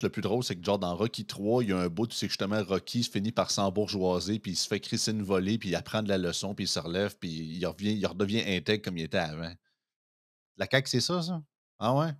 le plus drôle, c'est que genre dans Rocky 3, il y a un bout où c'est que justement Rocky se finit par s'embourgeoiser, puis il se fait crisser une volée, puis il apprend de la leçon, puis il se relève, puis il redevient intègre comme il était avant. La CAQ, c'est ça? Ah ouais?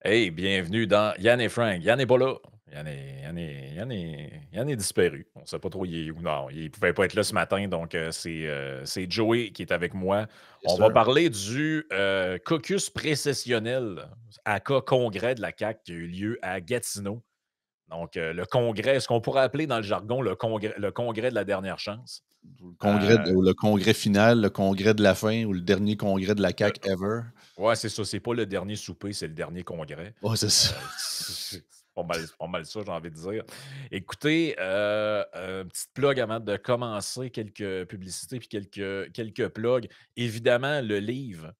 Hey, bienvenue dans Yann et Frank. Yann n'est pas là. Yann est disparu. On ne sait pas trop il est où. Non, il ne pouvait pas être là ce matin, donc c'est Joey qui est avec moi. Yes On va sir. parler du caucus précessionnel à cas congrès de la CAQ qui a eu lieu à Gatineau. Donc, le congrès, ce qu'on pourrait appeler dans le jargon le congrès de la dernière chance. Ou le congrès final, le congrès de la fin ou le dernier congrès de la Euh, CAQ ever. Ouais, c'est ça. C'est pas le dernier souper, c'est le dernier congrès. Ouais, c'est ça. C'est pas mal ça, j'ai envie de dire. Écoutez, petite plug avant de commencer, quelques publicités puis quelques plugs. Évidemment, le livre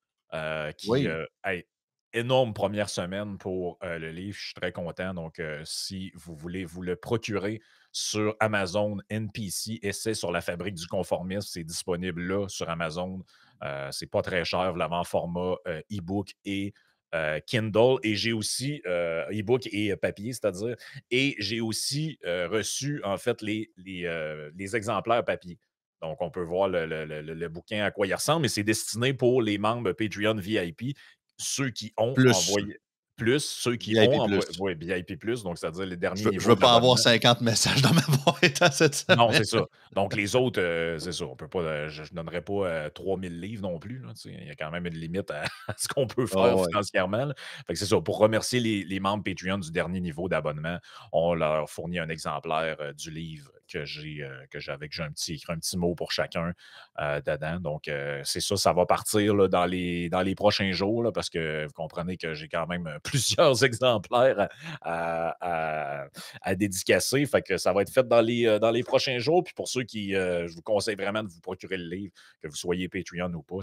Oui, hey, énorme première semaine pour le livre. Je suis très content. Donc, si vous voulez vous le procurer sur Amazon NPC, Essai sur la fabrique du conformisme, c'est disponible là sur Amazon. C'est pas très cher, vous l'avez en format e-book et Kindle. Et j'ai aussi e-book et papier, c'est-à-dire. Et j'ai aussi reçu, en fait, les exemplaires papier. Donc, on peut voir le bouquin à quoi il ressemble, mais c'est destiné pour les membres Patreon VIP, ceux qui ont plus, envoyé plus, ceux qui ont VIP plus. envoyé, ouais, VIP plus, donc c'est-à-dire les derniers Je niveaux veux de pas avoir l'abonnement. 50 messages dans ma boîte à cette Non, semaine. c'est ça. Donc les autres, c'est ça, on peut pas, je ne donnerais pas, 3000 livres non plus, là, tu sais. Il y a quand même une limite à à ce qu'on peut faire Oh, ouais. financièrement, là. Fait que c'est ça, pour remercier les membres Patreon du dernier niveau d'abonnement, on leur fournit un exemplaire, du livre que j'ai écrit un petit mot pour chacun, dedans. Donc, c'est ça, ça va partir, là, dans les prochains jours, là, parce que vous comprenez que j'ai quand même, plusieurs exemplaires à à dédicacer. Fait que ça va être fait dans les prochains jours. Puis pour ceux qui, je vous conseille vraiment de vous procurer le livre, que vous soyez Patreon ou pas.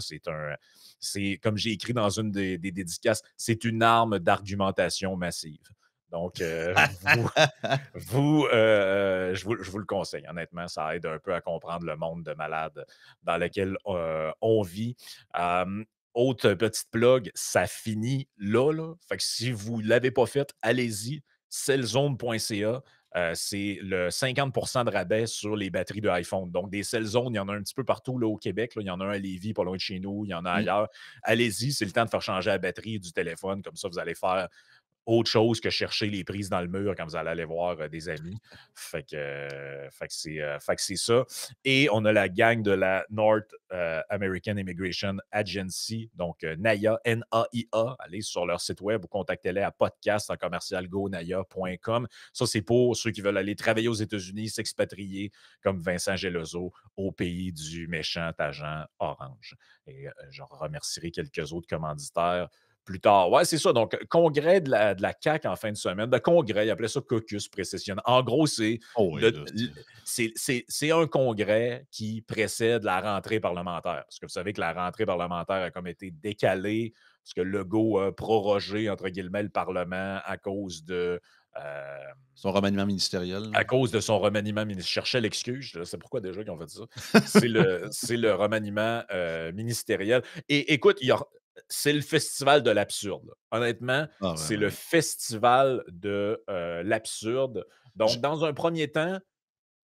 C'est comme j'ai écrit dans une des dédicaces, c'est une arme d'argumentation massive. Donc, je vous le conseille. Honnêtement, ça aide un peu à comprendre le monde de malade dans lequel on vit. Euh, Autre petite plug, ça finit là, là. Fait que si vous ne l'avez pas fait, allez-y. Cellzone.ca, c'est le 50 de rabais sur les batteries de iPhone. Donc, des Cellzone, il y en a un petit peu partout là, au Québec. Là. Il y en a un à Lévis, pas loin de chez nous. Il y en a Mmh. ailleurs. Allez-y, c'est le temps de faire changer la batterie du téléphone. Comme ça, vous allez faire autre chose que chercher les prises dans le mur quand vous allez aller voir des amis. Fait que c'est ça. Et on a la gang de la North American Immigration Agency, donc NAIA, N-A-I-A. Allez sur leur site web ou contactez-les à podcast en commercial gonaya.com. Ça, c'est pour ceux qui veulent aller travailler aux États-Unis, s'expatrier comme Vincent Gelozo au pays du méchant agent orange. Et je remercierai quelques autres commanditaires plus tard. Ouais, c'est ça. Donc, congrès de la CAQ en fin de semaine. De congrès, il appelait ça caucus précessionnel. En gros, Oh oui, là, c'est un congrès qui précède la rentrée parlementaire. Parce que vous savez que la rentrée parlementaire a comme été décalée, parce que Legault a prorogé, entre guillemets, le Parlement euh, son remaniement ministériel, là. à cause de son remaniement ministériel. Je cherchais l'excuse, je sais pourquoi déjà qu'ils ont fait ça. C'est le remaniement ministériel. Et écoute, c'est le festival de l'absurde, là. Honnêtement, Ah ouais, c'est ouais, le ouais. festival de l'absurde. J Donc, dans un premier temps,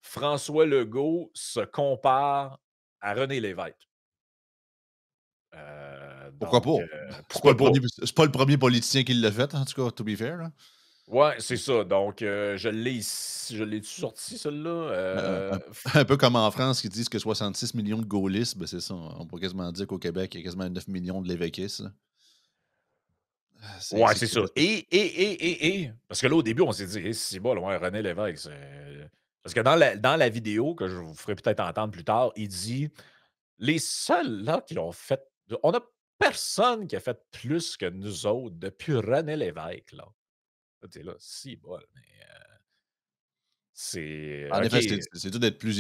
François Legault se compare à René Lévesque. Pourquoi Donc, pas? pourquoi pas? C'est pas le premier politicien qui l'a fait, en tout cas, to be fair, là. Ouais, c'est ça. Donc, je l'ai ici. Je l'ai-tu sorti, celle-là? Un un peu comme en France qui disent que 66 millions de gaullistes, ben, c'est ça. On pourrait quasiment dire qu'au Québec, il y a quasiment 9 millions de lévéquistes, là. Ouais, C'est c'est ça. catastrophique. Parce que là, au début, on s'est dit: «Eh, c'est bon, ouais, René Lévesque, c'est» parce que dans la vidéo que je vous ferai peut-être entendre plus tard, il dit: «Les seuls, là, qui ont fait on a personne qui a fait plus que nous autres depuis René Lévesque, là». Là, tu es là: «Si bol, mais» C'est En OK. effet, c'est dur d'être plus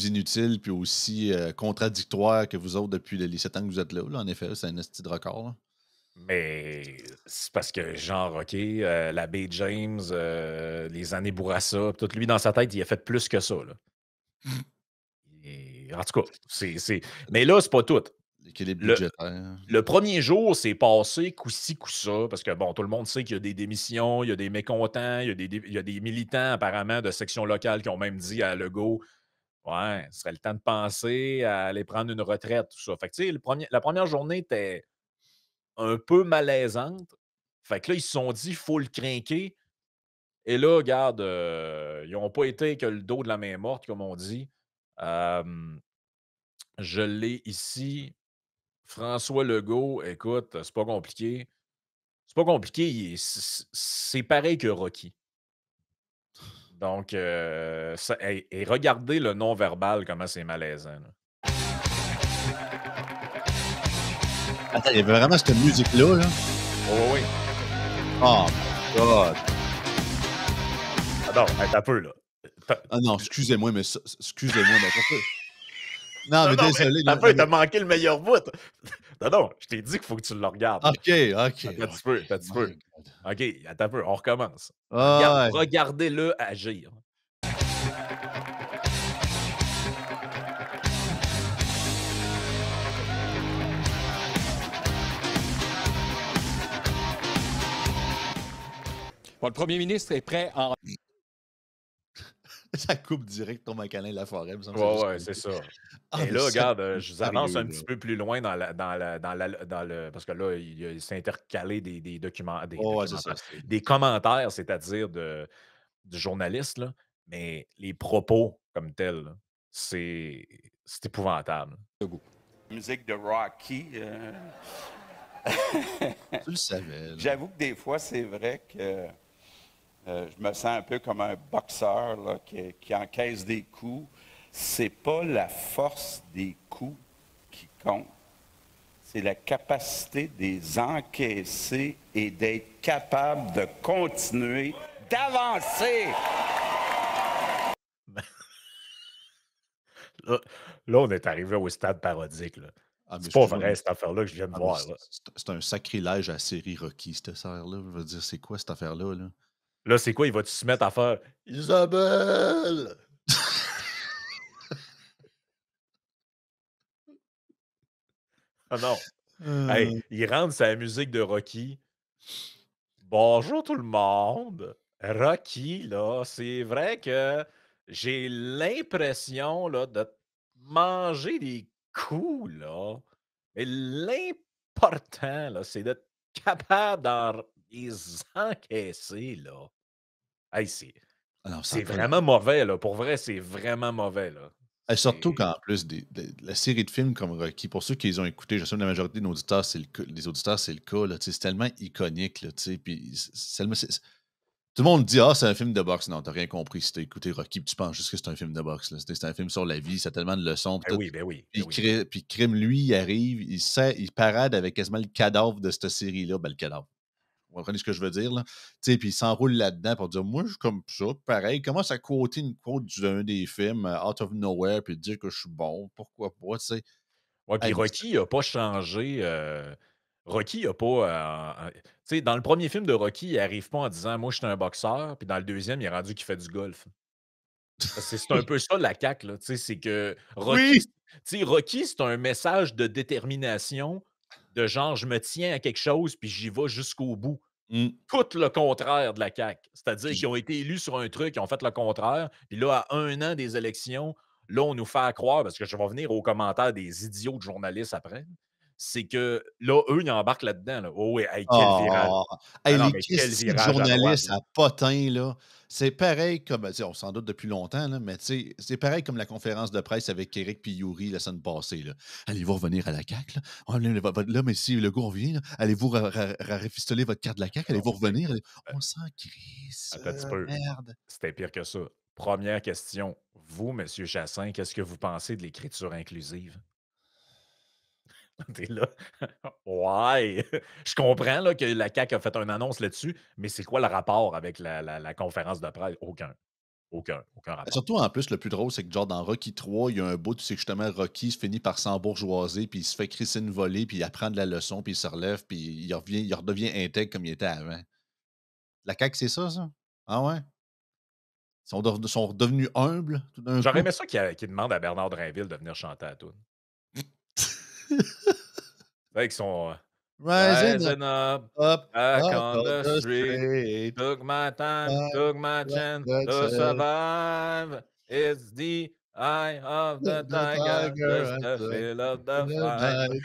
inutile puis aussi, contradictoire que vous autres depuis les 7 ans que vous êtes là, là. En effet, c'est un esti de record, là. Mais c'est parce que genre, OK, la baie James, les années Bourassa, tout lui dans sa tête, il a fait plus que ça, là. Et en tout cas, mais là, c'est pas tout. L'équilibre Le budgétaire. le 1er jour, c'est passé coup ci, coup ça, parce que bon, tout le monde sait qu'il y a des démissions, il y a des mécontents, il y a des militants apparemment de sections locales qui ont même dit à Legault: «Ouais, ce serait le temps de penser à aller prendre une retraite», tout ça. Fait que tu sais, la première journée était un peu malaisante. Fait que là, ils se sont dit: «Faut le crinquer» et là, regarde, ils n'ont pas été que le dos de la main morte, comme on dit. Hem, je l'ai ici. François Legault, écoute, c'est pas compliqué. C'est pas compliqué, c'est pareil que Rocky. Donc, ça et regardez le non-verbal, comment c'est malaisant, là. Attends, il y avait vraiment cette musique-là, là? Oui, oui, oui. Oh my god! Ah non, attends un peu, là. Tu Ah non, excusez-moi, mais ça excusez-moi, mais attends un peu. Non, non, mais non, mais désolé, attends là, un non, peu, mais tu manqué le meilleur bout. Non, non, je t'ai dit qu'il faut que tu le regardes, là. OK, OK, Attends un petit peu, OK. attends un petit My peu. God. OK, attends un peu, on recommence. Ouais. Regardez-le agir. Bon, le premier ministre est prêt en Ça coupe direct ton Macalin Laforêt, il me semble que c'est Ouais, juste ouais, ça. c'est ça. Ah, Et mais là, regarde, je vous avance sérieux, un là? petit peu plus loin dans le parce que là, il s'est intercalé des Oh, ouais, c'est ça, documentaires, c'est des commentaires, c'est-à-dire du journaliste, là, mais les propos comme tels, là, c'est c'est épouvantable. Musique de Rocky. tu le savais, là. J'avoue que des fois, c'est vrai que je me sens un peu comme un boxeur là, qui encaisse des coups. C'est pas la force des coups qui compte. C'est la capacité de les encaisser et d'être capable de continuer, d'avancer. Là là, on est arrivé au stade parodique, là. Ah, mais C'est pas excuse-moi, mais vrai cette affaire-là que je viens de ah, mais voir, là. c'est un sacrilège à la série Rocky, cette affaire-là. Je veux dire, c'est quoi cette affaire-là, là? Là, c'est quoi? Il va-tu se mettre à faire: «Isabelle!» Ah non. Hey, Heu, il rentre sa musique de Rocky. Bonjour tout le monde. Rocky, là, c'est vrai que j'ai l'impression là, de manger des coups, là. Mais l'important, là, c'est d'être capable d'en les encaisser, là. Hey, alors ça a c'est pas vraiment mauvais, là. Pour vrai, c'est vraiment mauvais, là. et surtout C'est qu'en plus la série de films comme Rocky, pour ceux qui les ont écoutés, je sais que la majorité de nos auditeurs, c'est le cas des auditeurs, c'est le cas, là, tu sais, c'est tellement iconique, là, tu sais, puis c'est tellement tout le monde dit: «Ah, c'est un film de boxe». Non, tu rien compris si tu écouté Rocky, puis tu penses juste que c'est un film de boxe, là. C'est un film sur la vie, ça a tellement de leçons, puis ben tout. oui, ben oui, ben Puis oui. Crime, lui, il arrive, il parade avec quasiment le cadavre de cette série-là, ben, le cadavre. Vous comprenez ce que je veux dire, là? Tu sais, puis il s'enroule là-dedans pour dire: «Moi, je suis comme ça, pareil». Il commence à quoter une quote d'un des films, Out of Nowhere, puis dire que je suis bon, pourquoi pas, tu sais? Ouais, puis Hey, mais c'est Rocky a pas changé, Rocky a pas, tu sais, dans le premier film de Rocky, il arrive pas en disant: «Moi, je suis un boxeur», puis dans le deuxième, il est rendu qu'il fait du golf. Parce que c'est un peu ça la CAQ, là, tu sais, c'est que Rocky, oui! tu sais, Rocky, c'est un message de détermination, de genre: «Je me tiens à quelque chose, puis j'y vais jusqu'au bout». Mmh. Tout le contraire de la CAQ. C'est-à-dire Puis qu'ils ont été élus sur un truc, ils ont fait le contraire, puis là, à 1 an des élections, là, on nous fait croire, parce que je vais venir aux commentaires des idiots de journalistes après, c'est que là, eux, ils embarquent là-dedans, là. Oh oui, hey, quel virage. oh! Ah Hey, non, les mais quel cristis de virage à droite, journalistes là. à potins, là, c'est pareil comme, tu sais, on s'en doute depuis longtemps, là, mais tu sais, c'est pareil comme la conférence de presse avec Éric puis Youri la semaine passée, là. «Allez-vous revenir à la CAQ, là? Ah là, là, mais si Legault revient, là, allez-vous rafistoler votre carte de la CAQ? Non, Allez-vous revenir? heu, On s'en crisse, attends un petit peu. merde!» C'était pire que ça. Première question. Vous, monsieur Chassin, qu'est-ce que vous pensez de l'écriture inclusive? Tu là. Ouais, je comprends là, que la CAQ a fait une annonce là-dessus, mais c'est quoi le rapport avec la conférence de presse? Aucun. Aucun rapport. Surtout, en plus, le plus drôle, c'est que genre dans Rocky 3, il y a un bout, c'est que justement Rocky se finit par s'embourgeoiser, puis il se fait crisser une volée, puis il apprend de la leçon, puis il se relève, puis il redevient intègre comme il était avant. La CAQ, c'est ça, ça? Ah ouais? Sont redevenus humbles tout d'un J'aurais coup? aimé ça qu'il demande à Bernard Drinville de venir chanter à la toune. C'est vrai qu'ils sont Rising rising up, up, back up on on the the street. street. Took my time, Time, took my chance that's to it. survive. It's the eye of the The tiger, tiger just at the the feel of the the fight. night.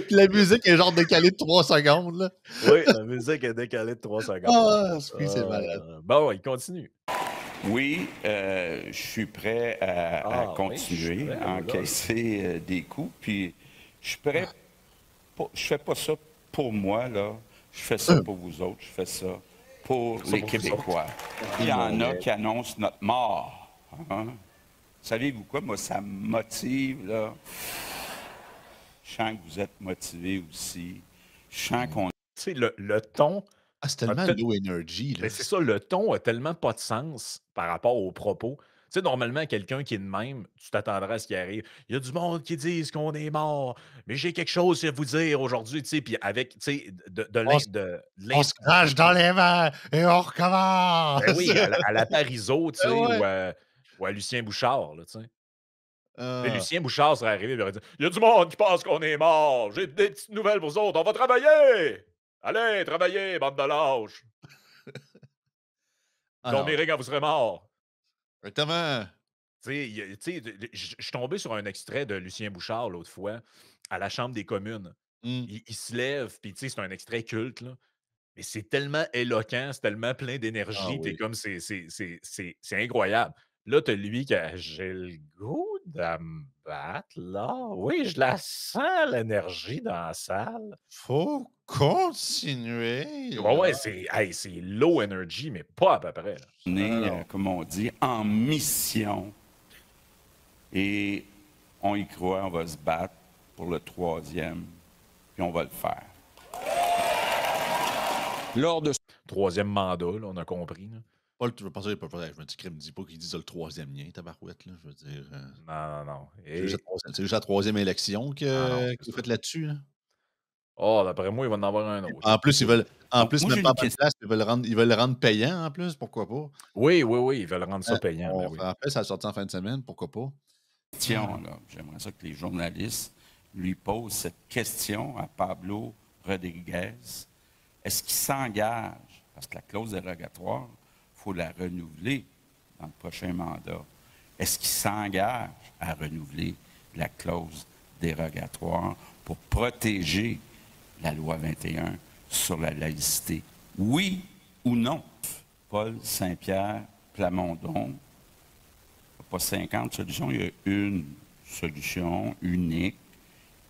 Puis la musique est genre décalée de 3 secondes, là. Oui, la musique est décalée de 3 secondes. Ah, c'est malade. Bon, il continue. Oui, je suis prêt à Oui, je suis continuer, prêt, à encaisser des coups. Puis je suis prêt. Je fais pas ça pour moi, là. Je fais ça pour vous autres. Je fais ça pour les pour vous Québécois. Il y en a qui annoncent notre mort. Hein? Savez-vous quoi? Moi, ça me motive, là. Je sens que vous êtes motivés aussi. Je sens qu'on... Tu sais, le ton. Ah, c'est tellement low energy, là. Mais c'est ça, le ton a tellement pas de sens par rapport aux propos. Tu sais, normalement, quelqu'un qui est de même, tu t'attendrais à ce qui arrive. Il y a du monde qui disent qu'on est mort, mais j'ai quelque chose à vous dire aujourd'hui, tu sais, puis avec, tu sais, On se crache dans les mains et on recommence! Ben oui, à la Parizeau, tu sais, Ouais. ou à Lucien Bouchard, là, tu sais. Et Ah. Lucien Bouchard serait arrivé et il aurait dit: « Il y a du monde qui pense qu'on est mort. J'ai des petites nouvelles pour vous autres. On va travailler! Allez, travaillez, bande de lâches! Vous Alors, dormirez quand vous serez morts. » exactement. Tu sais, je suis tombé sur un extrait de Lucien Bouchard l'autre fois, à la Chambre des communes. Mmh. Il se lève, puis tu sais, c'est un extrait culte, là, mais c'est tellement éloquent, c'est tellement plein Ah d'énergie, tu oui. comme c'est incroyable. Là, tu as lui qui a: « J'ai le goût de me battre, là. Oui, je la sens, l'énergie dans la salle. » Faut continuer, Ouais, ouais, là. c'est low energy, mais pas à peu près, là. On est, Alors, comme on dit, en mission. Et on y croit, on va se battre pour le 3e, puis on va le faire. Lors de 3e mandat, là, on a compris, là. Paul, tu veux penser, je me dis, crime, dis pas qu'ils disent le 3e lien, tabarouette, là. Je veux dire, Non. c'est juste la 3e élection Non, que c'est qu'ils ont ça. faite là-dessus, là. Oh, d'après moi, il va en avoir un autre. En plus, Donc, moi, même j'ai pas à une bonne question. place, ils veulent le rendre payant, en plus, pourquoi pas? Oui, ils veulent rendre ça Hein, payant, ben oui. après, ça a sorti en fin de semaine, pourquoi pas? Là. J'aimerais ça que les journalistes lui posent cette question à Pablo Rodriguez. Est-ce qu'il s'engage, parce que la clause dérogatoire, il faut la renouveler dans le prochain mandat. Est-ce qu'il s'engage à renouveler la clause dérogatoire pour protéger la loi 21 sur la laïcité? Oui ou non? Paul Saint-Pierre Plamondon, pas 50 solutions, il y a une solution unique,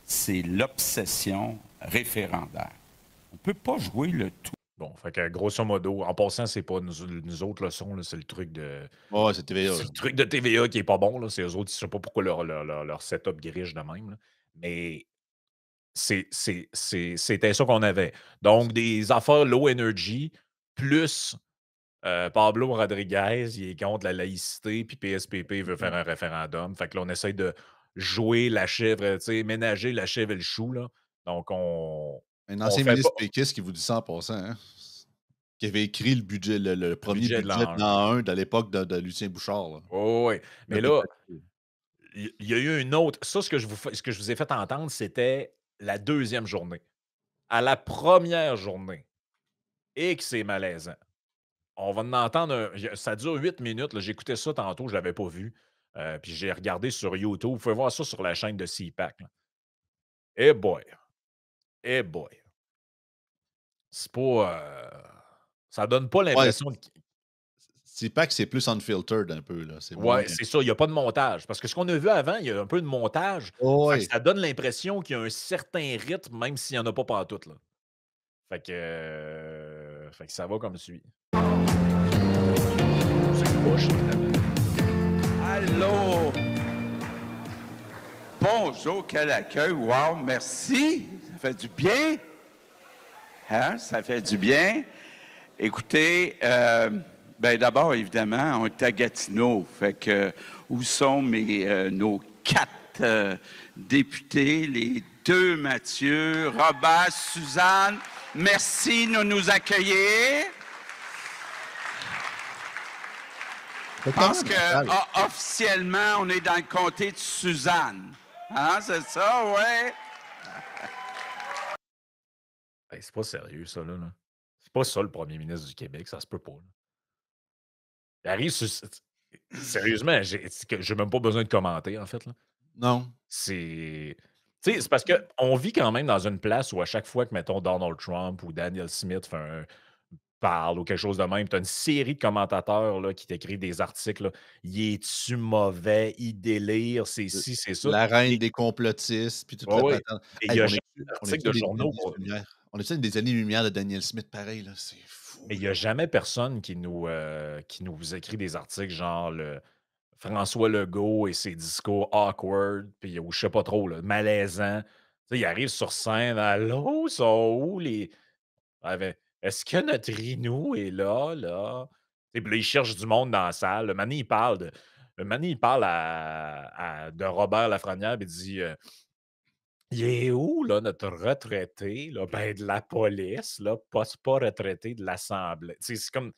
c'est l'obsession référendaire. On ne peut pas jouer le tout. Bon, fait que grosso modo, en passant, c'est pas nous autres leçons, là, c'est le truc de. Ouais, c'est TVA, C'est là. le truc de TVA qui est pas bon, là. C'est eux autres, je sais pas pourquoi leur setup griche de même, là. Mais c'était ça qu'on avait. Donc, des affaires low energy, plus Pablo Rodriguez, il est contre la laïcité, puis PSPP veut faire un référendum. Fait que là, on essaie de jouer la chèvre, tu sais, ménager la chèvre et le chou, là. Donc, Un on ancien fait pas ministre péquiste qui vous dit ça en passant, hein? Qui avait écrit le budget, le le premier budget de budget l'an de 1. l'an 1 de l'époque de Lucien Bouchard, là. Oui. Le Mais là, papier. il y a eu une autre. Ça, ce que je vous ai fait entendre, c'était la 2e journée. À la 1re journée, et que c'est malaisant. On va en entendre ça dure 8 minutes. Là. J'écoutais ça tantôt, je ne l'avais pas vu. Puis j'ai regardé sur YouTube. Vous pouvez voir ça sur la chaîne de CPAC. Eh boy! Eh boy! C'est pas. Ça donne pas Ouais, l'impression de. c'est pas que c'est plus unfiltered un peu, là. C'est moins. Ouais, c'est ça, il n'y a pas de montage. Parce que ce qu'on a vu avant, il y a un peu de montage. Oh, Fait que ouais. ça donne l'impression qu'il y a un certain rythme, même s'il n'y en a pas pantoute, là. Fait que ça va comme suit. C'est une bouche, évidemment. Allô? Bonjour, quel accueil. Wow, merci. Ça fait du bien. Hein? Ça fait du bien. Écoutez, ben d'abord, évidemment, on est à Gatineau. Fait que, où sont nos 4 députés, les 2 Mathieu, Robert, Suzanne? Merci de nous accueillir. Je pense que officiellement, on est dans le comté de Suzanne. Hein, c'est ça, ouais? Hey, c'est pas sérieux, ça, là. C'est pas ça, le premier ministre du Québec. Ça se peut pas, là. Il arrive sur... Sérieusement, j'ai même pas besoin de commenter, en fait, là. Non. C'est... Tu sais, c'est parce qu'on vit quand même dans une place où à chaque fois que, mettons, Donald Trump ou Daniel Smith parle ou quelque chose de même, tu as une série de commentateurs là, qui t'écrivent des articles. Là. Il est-tu mauvais? Il délire? C'est ci, c'est ça. La reine des complotistes, puis toute Ouais, la ouais. patente. Et il Hey, y a on jamais est on d'article est-tu de à des journaux pour... années-lumière? On est-tu à des années-lumière de Daniel Smith pareil, là? C'est fou, Mais il n'y là. a jamais personne qui nous écrit des articles genre François Legault et ses discours awkward, puis ou je sais pas trop, là, malaisants. Tu sais, il arrive sur scène, allô, sont où les. Est-ce que notre Rinou est là, là? Tu sais, puis là, il cherche du monde dans la salle. Le Mané, il parle de. Le Mané, il parle de Robert Lafrenière, puis il dit il est où, là, notre retraité? Là? Ben, de la police, là, pas retraité de l'Assemblée. Tu sais, c'est comme.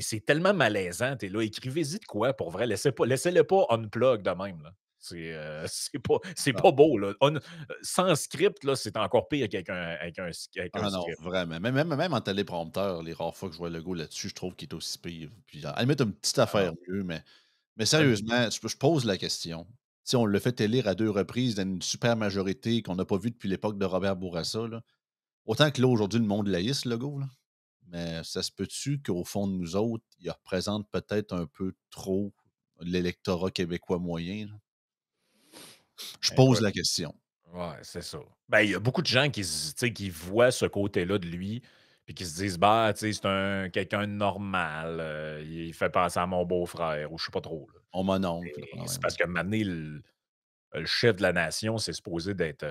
C'est tellement malaisant. T'es là, écrivez-y de quoi pour vrai. Laissez-le pas unplug de même. Là. C'est Non. pas beau. Là. Sans script, là, c'est encore pire qu'avec un Ah non, script. vraiment. Même en téléprompteur, les rares fois que je vois le Legault là-dessus, je trouve qu'il est aussi pire. Puis à la limite, une petite Ah affaire non. mieux, mais Même- sérieusement, je pose la question. Si on le fait élire à 2 reprises dans une super majorité qu'on n'a pas vue depuis l'époque de Robert Bourassa, là, autant que là, aujourd'hui, le monde laïsse, le Legault, là, mais ça se peut-tu qu'au fond de nous autres, il représente peut-être un peu trop l'électorat québécois moyen, là? Je pose Écoute, la question. ouais, c'est ça. Ben, il y a beaucoup de gens tu sais, qui voient ce côté-là de lui, puis qui se disent, bah, tu sais, c'est quelqu'un de normal, il fait penser à mon beau-frère, ou je sais pas trop. Là. On mon oncle, puis Et là, c'est même. parce que maintenant, le chef de la nation, c'est supposé d'être.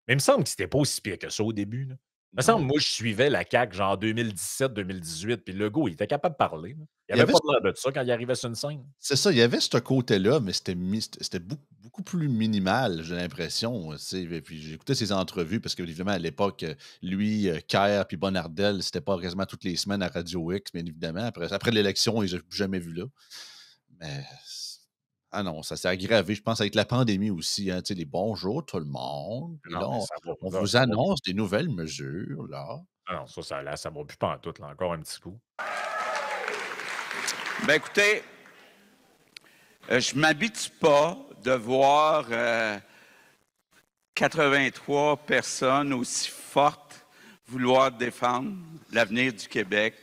Mais il me semble que c'était pas aussi pire que ça au début. Là. Il me semble, Non. moi, je suivais la CAQ genre 2017-2018, puis Legault, il était capable de parler. Là. Il Il y avait avait pas l'air de ça quand il arrivait sur une scène. C'est ça, il y avait ce côté-là, mais c'était beaucoup plus minimal, j'ai l'impression, tu sais. Et puis j'écoutais ses entrevues parce qu'évidemment, à l'époque, lui, Kerr puis Bonnardel, c'était pas quasiment toutes les semaines à Radio X, bien évidemment. Après l'élection, ils ont plus jamais vu là. Mais ah non, ça s'est aggravé, je pense, avec la pandémie aussi, hein, tu sais, les «Bonjour tout le monde», puis Non, là, mais on là, vous ça va. annonce des nouvelles mesures, là. Ah non, ça va plus pas en tout, là, encore un petit coup. Ben écoutez, je m'habitue pas de voir 83 personnes aussi fortes vouloir défendre l'avenir du Québec.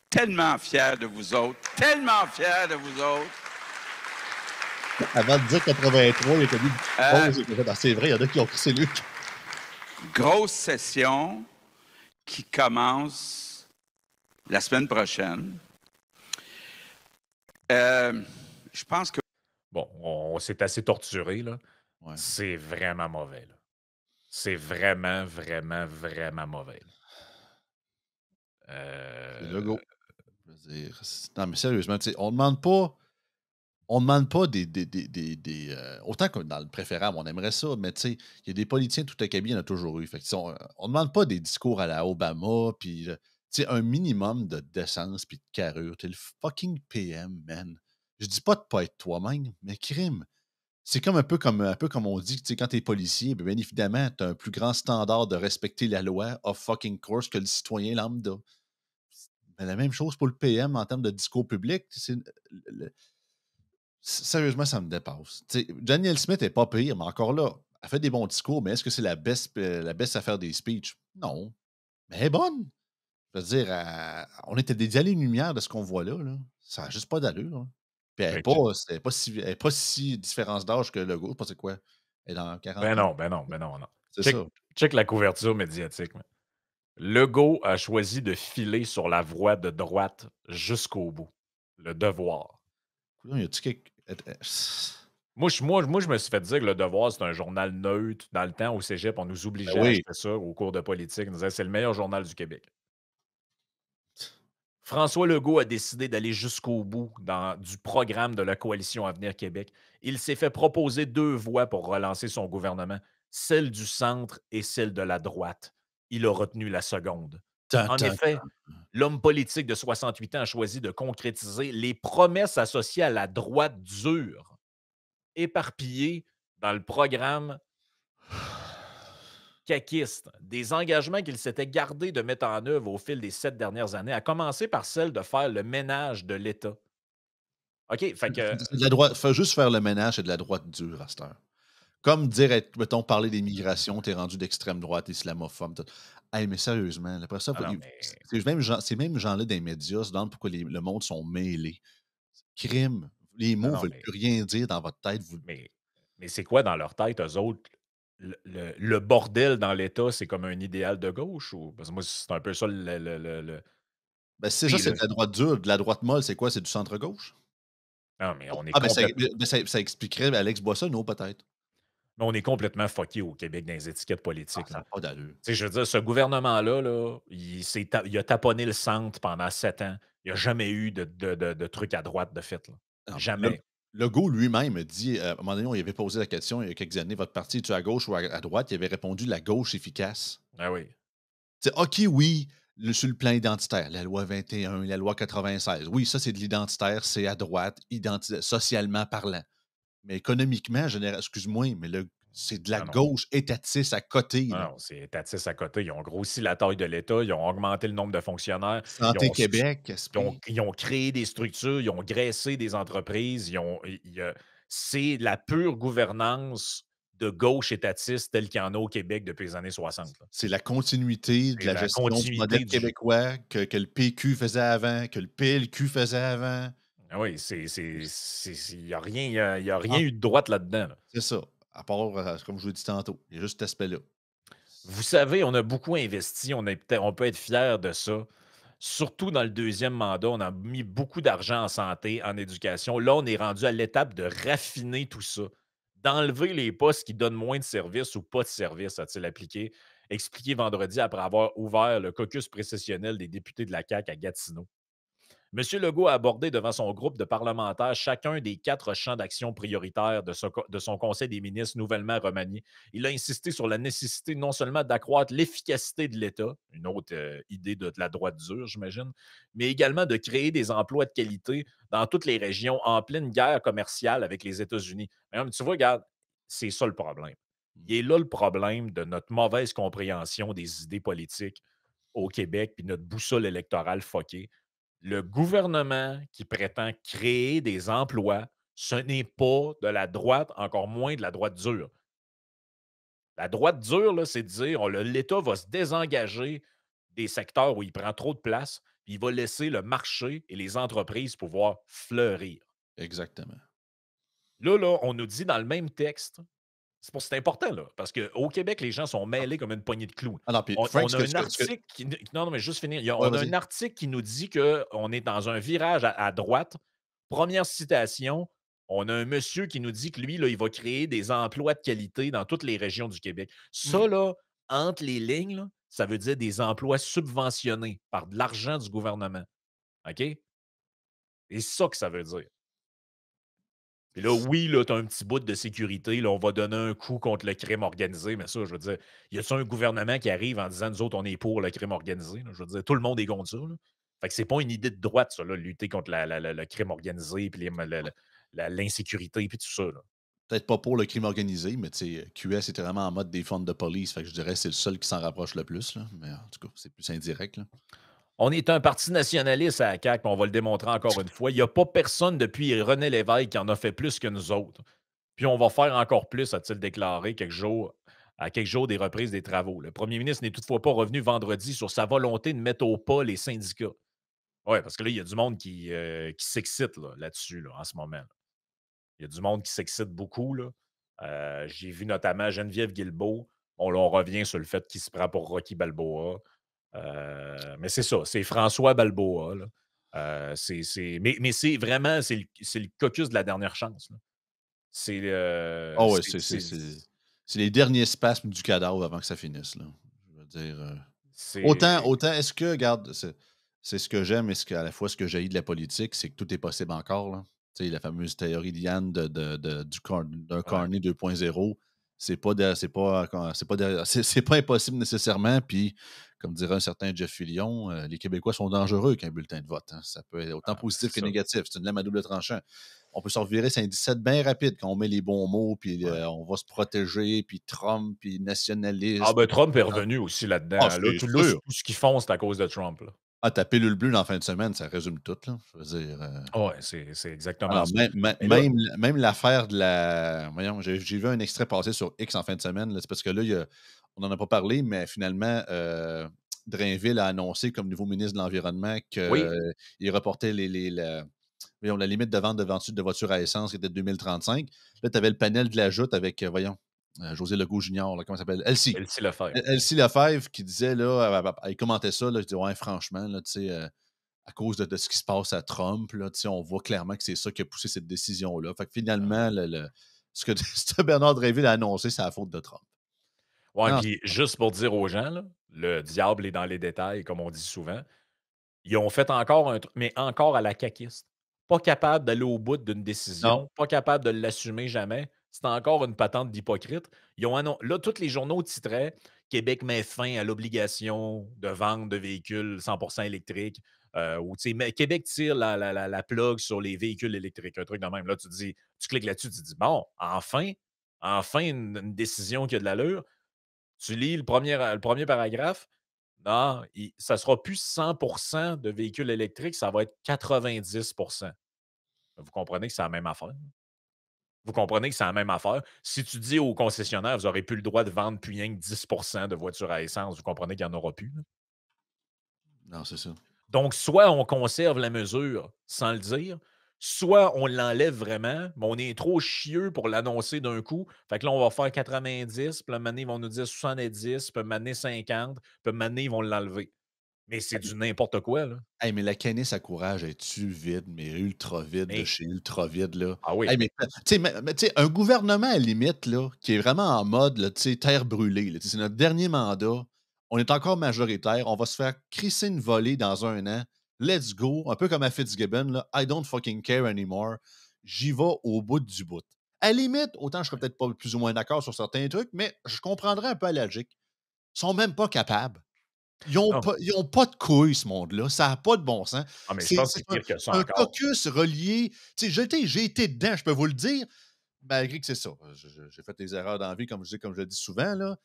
Tellement fier de vous autres, tellement fier de vous autres. Avant de dire 83, il était dit c'est vrai, il y en a qui ont crissé Luc. Grosse session qui commence la semaine prochaine. Je pense que... Bon, on s'est assez torturé, là. Ouais. C'est vraiment mauvais, là. C'est vraiment, vraiment, vraiment mauvais. C'est Legault. Je veux dire, non, mais sérieusement, tu sais, on demande pas autant que dans le préférable, on aimerait ça, mais tu sais, il y a des politiciens tout acabit, il y en a toujours eu. Fait que, tu sais, on demande pas des discours à la Obama, puis, tu sais, un minimum de décence puis de carrure. Tu es le fucking PM, man. Je dis pas de pas être toi-même, mais crime. C'est comme un peu comme on dit, tu sais, quand tu es policier, bien évidemment, tu as un plus grand standard de respecter la loi, of fucking course, que le citoyen lambda. Mais la même chose pour le PM en termes de discours public. Sérieusement, ça me dépasse. Tu sais, Danielle Smith est pas pire, mais encore là, elle fait des bons discours, mais est-ce que c'est la best à faire des speeches? Non. Mais elle est bonne. Je veux dire, on était des années-lumière de ce qu'on voit là, là. Ça n'a juste pas d'allure, là. Puis Fait que- elle est pas si différence d'âge que le gars. C'est quoi? Elle est dans la Ben quarantaine? non, ben non, ben non, non. C'est Check, ça. check la couverture médiatique. Man. Legault a choisi de filer sur la voie de droite jusqu'au bout. Le devoir. Coudonc, y a-tu quelque. Moi, je me suis fait dire que Le Devoir, c'est un journal neutre. Dans le temps, au cégep, on nous Ben obligeait à oui. acheter ça au cours de politique. On nous disait c'est le meilleur journal du Québec. François Legault a décidé d'aller jusqu'au bout du programme de la coalition Avenir Québec. Il s'est fait proposer 2 voies pour relancer son gouvernement, celle du centre et celle de la droite. Il a retenu la seconde. Tan, En tan, effet, l'homme politique de 68 ans a choisi de concrétiser les promesses associées à la droite dure, éparpillées dans le programme caquiste, des engagements qu'il s'était gardé de mettre en œuvre au fil des 7 dernières années, à commencer par celle de faire le ménage de l'État. OK, fait que c'est de la droite. Faut juste faire le ménage, c'est de la droite dure à cette heure. Comme dire, mettons, parler des migrations, t'es rendu d'extrême droite, islamophobe. Tout. Hey, mais sérieusement, après ça, ah non, mais ces mêmes gens-là des médias se demandent pourquoi le monde sont mêlés. Crime. Les non, mots non, veulent plus rien dire dans votre tête. mais mais c'est quoi dans leur tête, eux autres? Le bordel dans l'État, c'est comme un idéal de gauche ou parce que moi, c'est un peu ça le Ben, c'est ça, oui, c'est là de la droite dure. De la droite molle, c'est quoi? C'est du centre-gauche? non, mais on est Ah, ben, complètement ça expliquerait Alex Boissonneau, peut-être. fucké au Québec dans les étiquettes Ah, politiques, ça là. n'a pas d'allure. Tu sais, je veux dire, ce gouvernement-là, là, il a taponné le centre pendant 7 ans. Il n'y a jamais eu de trucs à droite de fait, là. Non, Jamais. Legault lui-même a dit, à un moment donné, on lui avait posé la question il y a quelques années, votre parti, es-tu à gauche ou à droite? Il avait répondu la gauche efficace. Ah oui. C'est OK, oui, sur le plan identitaire, la loi 21, la loi 96. Oui, ça, c'est de l'identitaire, c'est à droite, socialement parlant. Mais économiquement, excuse-moi, mais c'est de la Non, non. gauche étatiste à côté, Non, là. non, c'est étatiste à côté. Ils ont grossi la taille de l'État, ils ont augmenté le nombre de fonctionnaires, ils Santé ont Québec, esprit. ils ont créé des structures, ils ont graissé des entreprises, c'est la pure gouvernance de gauche étatiste telle qu'il y en a au Québec depuis les années 60, là. C'est la continuité de C'est la la gestion du modèle continuité du québécois que le PQ faisait avant, que le PLQ faisait avant. ah oui, il y a rien il y a rien eu de droite là-dedans, là. C'est ça. À part, comme je vous l'ai dit tantôt, il y a juste cet aspect-là. Vous savez, on a beaucoup investi, on peut être fiers de ça. Surtout dans le deuxième mandat, on a mis beaucoup d'argent en santé, en éducation. Là, on est rendu à l'étape de raffiner tout ça, d'enlever les postes qui donnent moins de services ou pas de services, a-t-il expliqué vendredi après avoir ouvert le caucus précessionnel des députés de la CAQ à Gatineau. M. Legault a abordé devant son groupe de parlementaires chacun des 4 champs d'action prioritaires de son Conseil des ministres nouvellement remanié. Il a insisté sur la nécessité non seulement d'accroître l'efficacité de l'État, une autre idée de la droite dure, j'imagine, mais également de créer des emplois de qualité dans toutes les régions en pleine guerre commerciale avec les États-Unis. Mais tu vois, regarde, c'est ça le problème. Il est là le problème de notre mauvaise compréhension des idées politiques au Québec puis notre boussole électorale fuckée. Le gouvernement qui prétend créer des emplois, ce n'est pas de la droite, encore moins de la droite dure. La droite dure, là, c'est de dire l'État va se désengager des secteurs où il prend trop de place, puis il va laisser le marché et les entreprises pouvoir fleurir. Exactement. Là, on nous dit dans le même texte, c'est important, là, parce qu'au Québec, les gens sont mêlés comme une poignée de clous. Ah non, puis Frank, On a un article qui. Non, non, mais juste finir. ouais, On a un vas-y. article qui nous dit qu'on est dans un virage à droite. Première citation, on a un monsieur qui nous dit que lui, là, il va créer des emplois de qualité dans toutes les régions du Québec. Ça, là, entre les lignes, là, ça veut dire des emplois subventionnés par de l'argent du gouvernement. OK? C'est ça que ça veut dire. Puis là, oui, là, tu as un petit bout de sécurité. Là, on va donner un coup contre le crime organisé. Mais ça, je veux dire, y a-t-il un gouvernement qui arrive en disant nous autres, on est pour le crime organisé? Là? Je veux dire, tout le monde est contre ça. Là. Fait que c'est pas une idée de droite, ça, là, lutter contre le crime organisé, puis l'insécurité, puis tout ça. Là. Peut-être pas pour le crime organisé, mais tu sais, QS était vraiment en mode défendre de police. Fait que je dirais que c'est le seul qui s'en rapproche le plus. Là. Mais en tout cas, c'est plus indirect. Là. On est un parti nationaliste à la CAQ, puis on va le démontrer encore une fois. Il n'y a pas personne depuis René Lévesque qui en a fait plus que nous autres. Puis on va faire encore plus, a-t-il déclaré à quelques jours des reprises des travaux. Le premier ministre n'est toutefois pas revenu vendredi sur sa volonté de mettre au pas les syndicats. Oui, parce que là, il y a du monde qui s'excite là-dessus en ce moment. Là. Il y a du monde qui s'excite beaucoup. Là. J'ai vu notamment Geneviève Guilbeault. On revient sur le fait qu'il se prend pour Rocky Balboa. Mais c'est ça, c'est François Balboa. Là. Mais c'est vraiment, c'est le caucus de la dernière chance. Là. C'est, Ah ouais, c'est les derniers spasmes du cadavre avant que ça finisse. Là. Je veux dire. c'est- Autant est-ce que, regarde, C'est ce que j'aime et à la fois ce que j'haïs de la politique, c'est que tout est possible encore, là. Tu sais, la fameuse théorie d'Yann d'un Ouais. Carney 2.0, c'est pas impossible nécessairement, puis comme dirait un certain Jeff Fillion, les Québécois sont dangereux avec un bulletin de vote, hein. Ça peut être autant Ah, c'est positif que ça. négatif. C'est une lame à double tranchant. On peut se revirer sur un 17 bien rapide quand on met les bons mots, puis Ouais. on va se protéger, puis Trump, puis Ah nationaliste, ben, puis Trump est revenu aussi là-dedans, ah, hein. c'est Là, sûr! tout ce qu'ils font, c'est à cause de Trump, là. Ah, ta pilule bleue dans la fin de semaine, ça résume tout, là. Je veux dire, Ouais, c'est exactement alors ça. Mais là même l'affaire de la voyons, j'ai vu un extrait passer sur X en fin de semaine, là. C'est parce que là, on n'en a pas parlé, mais finalement, Drainville a annoncé comme nouveau ministre de l'Environnement oui, qu'il reportait la limite de vente de voitures à essence qui était de 2035. Là, tu avais le panel de la joute avec, José Legault junior, là, comment ça s'appelle? Elsie. Elsie Lefebvre. Elsie Lefebvre qui disait là, elle commentait ça, là, je dis: «Ouais, franchement, là, tu sais, à cause de ce qui se passe à Trump, là, tu sais, on voit clairement que c'est ça qui a poussé cette décision-là». Fait que Ah finalement, ce que ce que Bernard Drinville a annoncé, c'est la faute de Trump. ouais, Non, puis juste pour dire aux gens, là, le diable est dans les détails, comme on dit souvent. Ils ont fait encore un truc, mais encore à la caquiste. Pas capable d'aller au bout d'une non. décision, pas capable de l'assumer jamais. C'est encore une patente d'hypocrite. Ils ont là, tous les journaux titraient «Québec met fin à l'obligation de vente de véhicules 100% électriques», ou tu sais, mais Québec tire la plug sur les véhicules électriques, un truc de même. Là, tu cliques là-dessus, tu te dis: «Bon, enfin une décision qui a de l'allure». Tu lis le premier paragraphe, non, ça sera plus 100% de véhicules électriques, ça va être 90%. Vous comprenez que c'est la même affaire? Vous comprenez que c'est la même affaire? Si tu dis aux concessionnaires: «Vous aurez plus le droit de vendre plus rien que 10% de voitures à essence», vous comprenez qu'il n'y en aura plus, là? Non, c'est ça. Donc, soit on conserve la mesure sans le dire, soit on l'enlève vraiment, mais on est trop chieux pour l'annoncer d'un coup. Fait que là, on va faire 90, puis un moment donné, ils vont nous dire 70, puis un moment donné 50, puis un moment donné, ils vont l'enlever. Mais c'est du n'importe quoi, là. Hey, mais la canisse à courage, es-tu vide, mais ultra vide de Mais chez ultra vide, là? ah oui, Hey, mais tu sais, mais tu sais, un gouvernement à la limite, là, qui est vraiment en mode, là, tu sais, terre brûlée, là, tu sais, c'est notre dernier mandat, on est encore majoritaire, on va se faire crisser une volée dans un an, let's go, un peu comme à Fitzgibbon, là, I don't fucking care anymore, j'y vais au bout du bout. À la limite, autant je serais peut-être pas plus ou moins d'accord sur certains trucs, mais je comprendrais un peu la logique. Ils sont même pas capables. non. Ils ont pas de couilles, ce monde-là. Ça a pas de bon sens. Ah, mais je pense que C'est c'est pire que ça un encore. caucus relié tu sais, j'ai été dedans, je peux vous le dire, malgré que c'est ça. J'ai fait des erreurs dans la vie, comme je le dis souvent, là.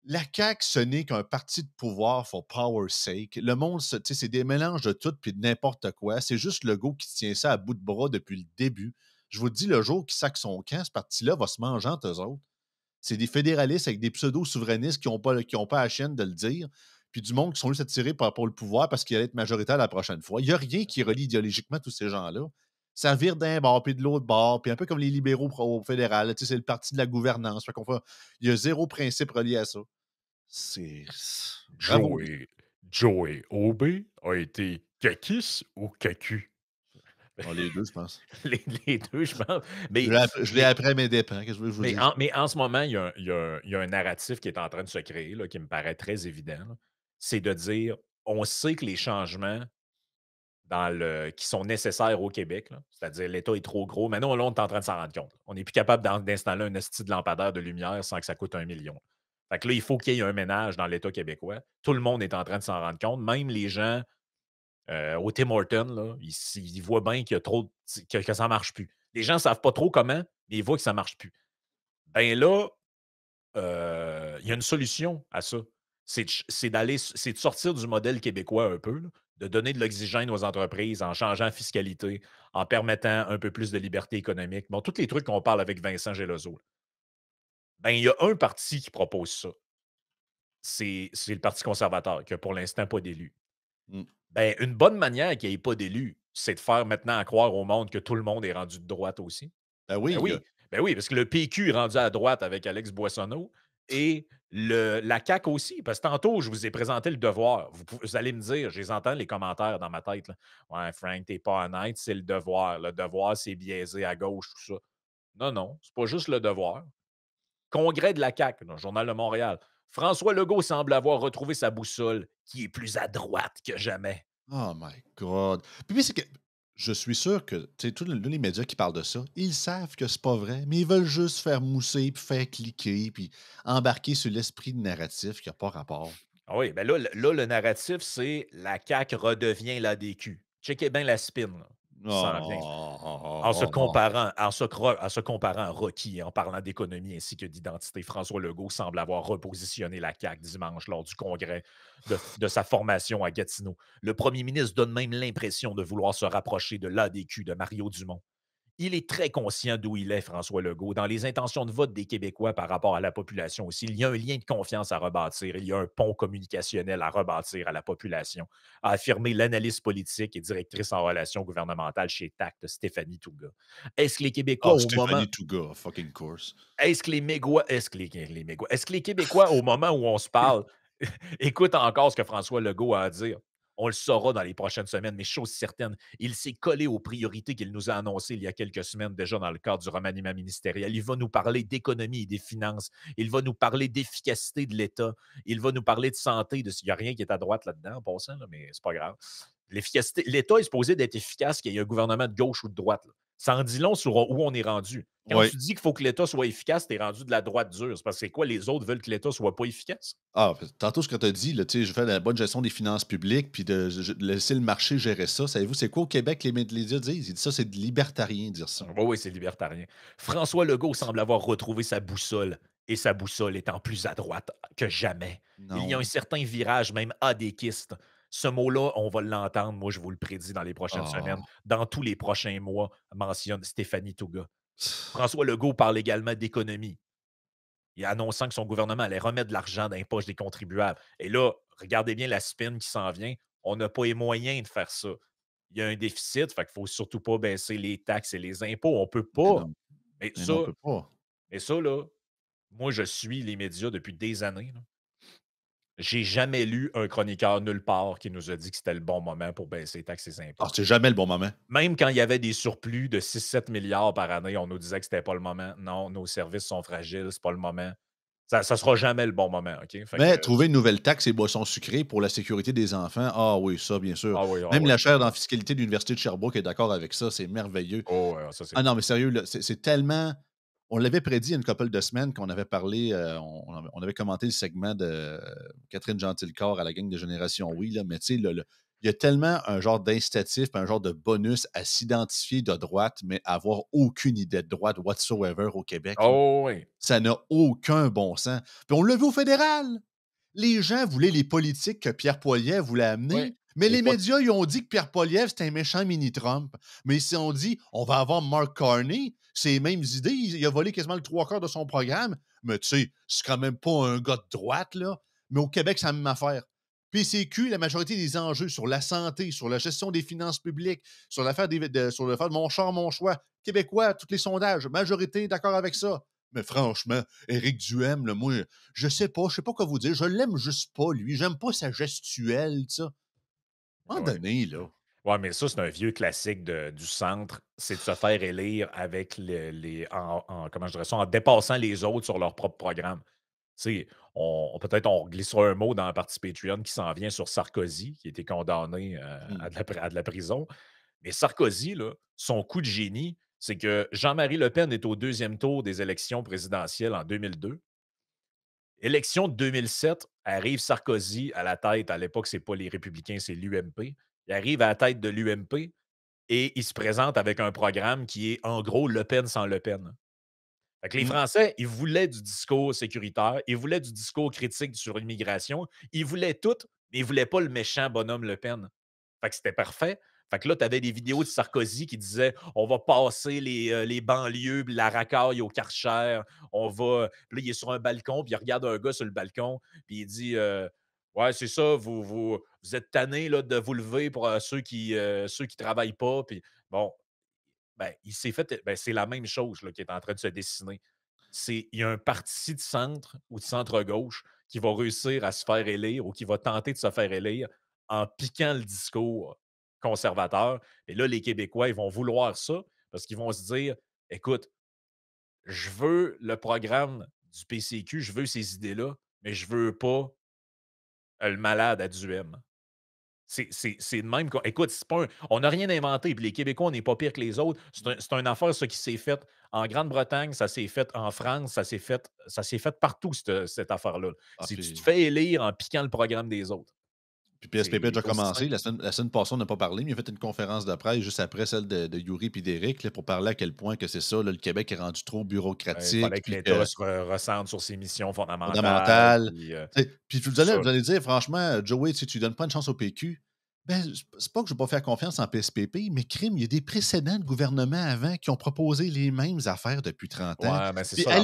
La CAQ, ce n'est qu'un parti de pouvoir for power's sake. Le monde, tu sais, c'est des mélanges de tout puis de n'importe quoi. C'est juste le Legault qui tient ça à bout de bras depuis le début. Je vous dis, le jour qu'il sac son camp, ce parti-là va se manger entre eux autres. C'est des fédéralistes avec des pseudo-souverainistes qui ont pas la chienne de le dire, puis du monde qui sont juste attirés pour le pouvoir parce qu'il allait être majoritaire la prochaine fois. Il y a rien qui relie idéologiquement tous ces gens-là. Ça vire d'un bord, puis de l'autre bord, puis un peu comme les libéraux au fédéral, tu sais, c'est le parti de la gouvernance. Il y a zéro principe relié à ça. C'est bravo, les Joey Joey Aubé a été caquiste ou cacu? les 2, je pense. Les 2, je pense. Mais Je l'ai mais appris à mes dépens, qu'est-ce que je vous dise? mais en ce moment, il y a un narratif qui est en train de se créer, là, qui me paraît très évident, là. C'est de dire: «On sait que les changements qui sont nécessaires au Québec, là, c'est-à-dire l'État est trop gros». Maintenant, là, on est en train de s'en rendre compte. On n'est plus capable d'installer un esti de lampadaire de lumière sans que ça coûte 1 million. Fait que là, il faut qu'il y ait un ménage dans l'État québécois. Tout le monde est en train de s'en rendre compte, même les gens, au Tim Hortons, là, ils voient bien qu'il y a trop que ça ne marche plus. Les gens ne savent pas trop comment, mais ils voient que ça ne marche plus. Ben là, il y a une solution à ça. C'est de sortir du modèle québécois un peu, là, de donner de l'oxygène aux entreprises en changeant la fiscalité, en permettant un peu plus de liberté économique. Bon, tous les trucs qu'on parle avec Vincent Gelozo, là. Ben, il y a un parti qui propose ça. C'est le Parti conservateur qui a pour l'instant pas d'élu. Mmh. Ben, une bonne manière qu'il n'y ait pas d'élu, c'est de faire maintenant croire au monde que tout le monde est rendu de droite aussi. Ben Ben oui, oui, ben oui, parce que le PQ est rendu à droite avec Alex Boissonneau et la CAQ aussi, parce que tantôt, je vous ai présenté Le Devoir. Vous allez me dire, je les entends les commentaires dans ma tête, là. «Ouais, Frank, t'es pas honnête, c'est Le Devoir. Le Devoir, c'est biaisé à gauche, tout ça». Non, non, c'est pas juste Le Devoir. Congrès de la CAQ, dans le Journal de Montréal. François Legault semble avoir retrouvé sa boussole, qui est plus à droite que jamais. Oh my God. Puis c'est que je suis sûr que, tu sais, tous les médias qui parlent de ça, ils savent que c'est pas vrai, mais ils veulent juste faire mousser, puis faire cliquer, puis embarquer sur l'esprit de narratif qui a pas rapport. Ah oui, ben là, le narratif, c'est la CAQ redevient l'ADQ. Checkez bien la spin là, qui s'en vient. En se comparant à Rocky, en parlant d'économie ainsi que d'identité, François Legault semble avoir repositionné la CAQ dimanche lors du congrès de sa formation à Gatineau. Le premier ministre donne même l'impression de vouloir se rapprocher de l'ADQ de Mario Dumont. Il est très conscient d'où il est, François Legault, dans les intentions de vote des Québécois par rapport à la population aussi. Il y a un lien de confiance à rebâtir, il y a un pont communicationnel à rebâtir à la population, a affirmé l'analyste politique et directrice en relations gouvernementales chez TACT, Stéphanie Touga. Est-ce que les Québécois, Ah, au moment Stéphanie Touga, fucking course. est-ce que est-ce que les Québécois, au moment où on se parle, écoutent encore ce que François Legault a à dire? On le saura dans les prochaines semaines, mais chose certaine, il s'est collé aux priorités qu'il nous a annoncées il y a quelques semaines déjà dans le cadre du remaniement ministériel. Il va nous parler d'économie et des finances. Il va nous parler d'efficacité de l'État. Il va nous parler de santé. Il n'y a rien qui est à droite là-dedans, en passant, là, mais c'est pas grave. L'efficacité, l'État est supposé d'être efficace, qu'il y ait un gouvernement de gauche ou de droite. Là. Ça en dit long sur où on est rendu. Quand Oui. tu dis qu'il faut que l'État soit efficace, tu es rendu de la droite dure. C'est parce que quoi, les autres veulent que l'État soit pas efficace? Ah, tantôt, ce que tu as dit, là, tu sais, je fais la bonne gestion des finances publiques, puis de laisser le marché gérer ça. Savez-vous, c'est quoi au Québec, les médias disent? Ils disent ça, c'est de libertarien de dire ça. Oui, oui, c'est libertarien. François Legault semble avoir retrouvé sa boussole, et sa boussole étant plus à droite que jamais. Il y a un Non. certain virage, même adéquiste. Ce mot-là, on va l'entendre, moi je vous le prédis dans les prochaines semaines, Ah. dans tous les prochains mois, mentionne Stéphanie Touga. François Legault parle également d'économie. Il a annonçant que son gouvernement allait remettre de l'argent dans les poches des contribuables. Et là, regardez bien la spin qui s'en vient. On n'a pas les moyens de faire ça. Il y a un déficit, fait qu'il ne faut surtout pas baisser les taxes et les impôts. On ne peut Mais pas. non, Mais mais non, on ça, peut pas. mais ça, là, moi, je suis les médias depuis des années. Là. J'ai jamais lu un chroniqueur nulle part qui nous a dit que c'était le bon moment pour baisser les taxes et les Ah, impôts. c'est jamais le bon moment. Même quand il y avait des surplus de 6-7 milliards par année, on nous disait que c'était pas le moment. Non, nos services sont fragiles, c'est pas le moment. Ça ne sera jamais le bon moment, OK? Fait que, Mais trouver une nouvelle taxe et boissons sucrées pour la sécurité des enfants, ah oui, ça, bien sûr. ah oui, ah Même oui. la chaire dans fiscalité de l'Université de Sherbrooke est d'accord avec ça, c'est merveilleux. Oh, ouais, ça, c'est Ah non, cool. mais sérieux, là, c'est tellement on l'avait prédit il y a une couple de semaines qu'on avait parlé, on avait commenté le segment de Catherine Gentilcorps à la gang de Génération Oui, là, mais tu sais, il y a tellement un genre d'incitatif, un genre de bonus à s'identifier de droite, mais avoir aucune idée de droite whatsoever au Québec, là. Oh oui. Ça n'a aucun bon sens. Puis on l'a vu au fédéral. Les gens voulaient les politiques que Pierre Poilievre voulait Oui. amener, mais Et les pas médias, ils ont dit que Pierre Poilievre, c'était un méchant mini-Trump. Mais ils se sont dit, on va avoir Mark Carney, c'est les mêmes idées, il a volé quasiment le trois quarts de son programme, mais tu sais, c'est quand même pas un gars de droite, là. Mais au Québec, c'est la même affaire. PCQ, la majorité des enjeux sur la santé, sur la gestion des finances publiques, sur l'affaire sur l'affaire de mon char, mon choix, québécois, tous les sondages, majorité d'accord avec ça. Mais franchement, Éric Duhem, là, moi, je sais pas quoi vous dire. Je l'aime juste pas, lui. J'aime pas sa gestuelle, ça. À un moment ouais. donné, là. Ouais, mais ça, c'est un vieux classique du centre, c'est de se faire élire avec comment je dirais ça, en dépassant les autres sur leur propre programme. Tu sais, peut-être on glissera un mot dans la partie Patreon qui s'en vient sur Sarkozy, qui a été condamné Mmh. à de la prison. Mais Sarkozy, là, son coup de génie, c'est que Jean-Marie Le Pen est au deuxième tour des élections présidentielles en 2002. Élection de 2007, arrive Sarkozy à la tête. À l'époque, c'est pas les Républicains, c'est l'UMP. Il arrive à la tête de l'UMP et il se présente avec un programme qui est, en gros, Le Pen sans Le Pen. Fait que les Mmh. Français, ils voulaient du discours sécuritaire, ils voulaient du discours critique sur l'immigration, ils voulaient tout, mais ils voulaient pas le méchant bonhomme Le Pen. Fait que c'était parfait. Fait que là, tu avais des vidéos de Sarkozy qui disaient on va passer les banlieues, puis la racaille au Karcher, on va. Puis là, il est sur un balcon, puis il regarde un gars sur le balcon, puis il dit ouais, c'est ça, vous êtes tanné là, de vous lever pour ceux qui travaillent pas. Puis bon, ben, il s'est fait. Ben, c'est la même chose là, qui est en train de se dessiner. Il y a un parti de centre ou de centre-gauche qui va réussir à se faire élire ou qui va tenter de se faire élire en piquant le discours conservateur. Et là, les Québécois, ils vont vouloir ça parce qu'ils vont se dire écoute, je veux le programme du PCQ, je veux ces idées-là, mais je veux pas le malade à Duhem. C'est de même. Écoute, on n'a rien inventé. Puis les Québécois, on n'est pas pire que les autres. C'est une affaire, ça, qui s'est faite en Grande-Bretagne, ça s'est fait en France, ça s'est fait partout, cette affaire-là. Ah, Si tu te puis, fais élire en piquant le programme des autres. puis C'est PSPP a déjà aussi commencé. simple. La semaine passée, on n'a pas parlé, mais il a fait une conférence de presse juste après celle de Yuri et d'Éric là, pour parler à quel point que c'est ça, là, le Québec est rendu trop Il fallait bureaucratique, que puis l'État que se recentre sur ses missions fondamentales. fondamental. Puis, Tu sais, puis tout ça. vous allez dire, franchement, Joey, si tu donnes pas une chance au PQ, ben, c'est pas que je ne vais pas faire confiance en PSPP, mais crime, il y a des précédents de gouvernements avant qui ont proposé les mêmes affaires depuis 30 ans. Ouais, mais c'est Puis ça l'affaire.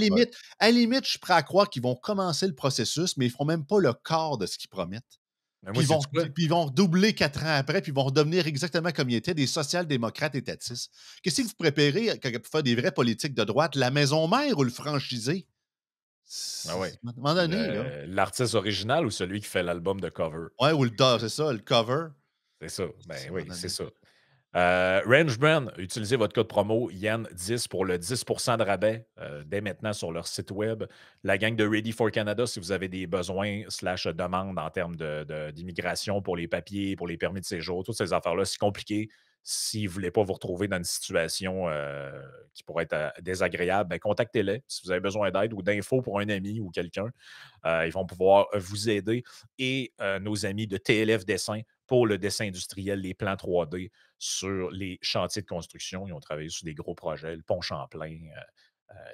à la limite, je suis prêt à croire qu'ils vont commencer le processus, mais ils ne feront même pas le quart de ce qu'ils promettent. Mais Puis moi, c'est quoi? ils vont doubler 4 ans après, puis ils vont redevenir exactement comme ils étaient, des social-démocrates étatistes. Qu'est-ce que vous préférez pour faire des vraies politiques de droite, la maison mère ou le franchisé? Ah ouais. À un moment donné, là. L'artiste original ou celui qui fait l'album de cover? Ouais, ou c'est ça, le cover. C'est ça. À Ben un oui, moment c'est donné. ça. Range Brand, utilisez votre code promo YAN10 pour le 10% de rabais dès maintenant sur leur site web. La gang de Ready for Canada, si vous avez des besoins / demandes en termes d'immigration pour les papiers, pour les permis de séjour, toutes ces affaires-là, c'est compliqué. Si vous ne voulez pas vous retrouver dans une situation qui pourrait être désagréable, ben, contactez-les si vous avez besoin d'aide ou d'infos pour un ami ou quelqu'un. Ils vont pouvoir vous aider. Et nos amis de TLF Dessin pour le dessin industriel, les plans 3D sur les chantiers de construction. Ils ont travaillé sur des gros projets, le pont Champlain.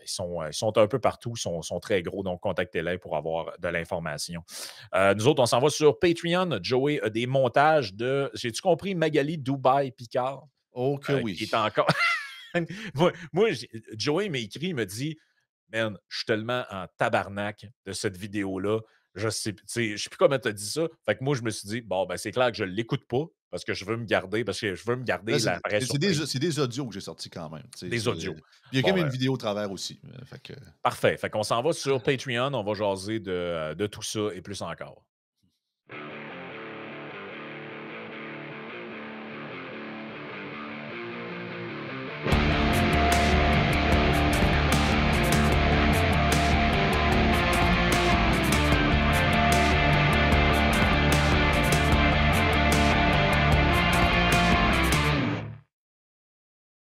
Ils sont un peu partout, sont très gros, donc contactez-les pour avoir de l'information. Nous autres, on s'en va sur Patreon. Joey a des montages de, j'ai-tu compris, Magali Dubaï Picard, Oh que qui est oui. encore. Joey m'a écrit, il me dit: Man, je suis tellement en tabarnak de cette vidéo-là. Je sais, tu sais, je sais plus comment tu as dit ça. Fait que moi, je me suis dit, bon, ben, c'est clair que je ne l'écoute pas parce que je veux me garder, Là, la vraie surprise c'est des audios que j'ai sortis quand même. des audios. Il y a quand Bon, même ben, une vidéo au travers aussi. Fait que... parfait. Fait qu'on s'en va sur Patreon. On va jaser de tout ça et plus encore.